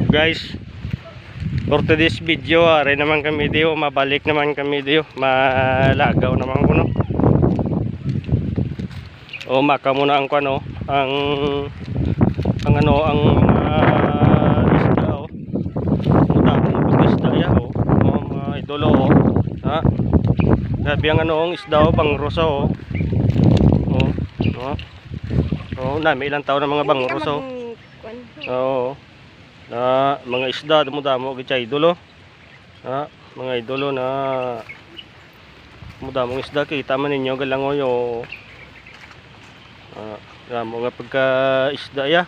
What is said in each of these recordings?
Guys, for today's video, aray naman kami diyo, mabalik naman kami diyo, malagaw naman ko no. O maka muna ang ano, ang isda o. Mutang isda ya o, mga idolo o. Ha? Grabe ang ang isda o, bangros o. O, nami ilang taon na mga bangros o. Oo. Na mga isda damo-damo gichay idolo. Ha, mga idolo na damo isda kita man ninyo galangoy mga pagka isda ya.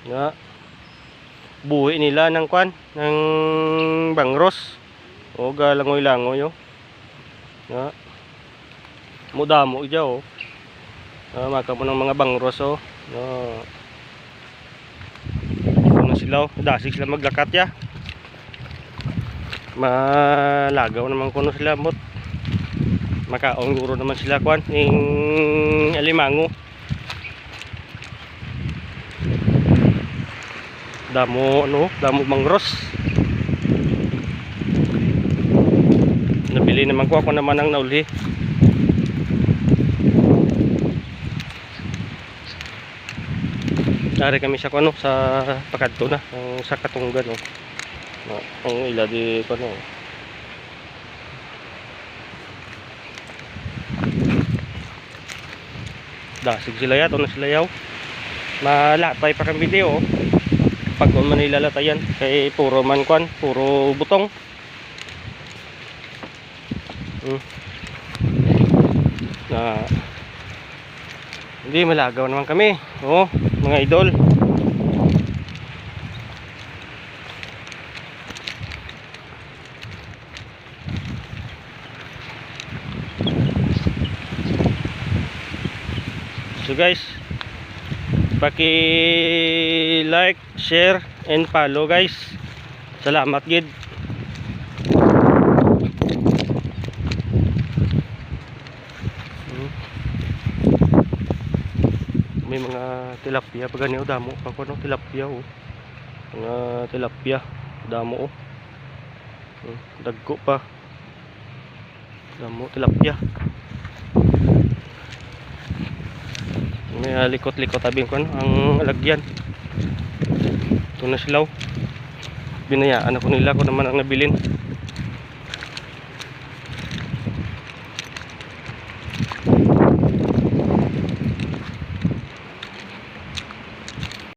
Na buhi nila ng kwan ng bangros. O galangoy-langoy o. Na mudamo ija o. Maka mo ng mga bangros o. Sila dasig sila maglakat ya, malagaw naman kuno sila mot, makaong guro naman sila kwan ning alimango, damo damo mangros. Nabili naman ko ako naman ang nauli. Dari kami sa kuno sa pakadto na sa Katunggan o. Ang ila di kuno. Dasig sila yato na sila yaw. Malatay pa kami video. Pag man nilalatayan kay puro man kwan, puro butong. Hindi malagaw naman kami. Mga idol. So guys, paki-like, share and follow guys. Salamat gid. May mga tilapia pag ganito damo pa ko no, tilapia o. Mga tilapia damo o. Dagko pa. Damo tilapia. May likot-likot tabing ko no, ang lagyan. Ito na silaw. Binayaan ako nila ko naman ang nabilin.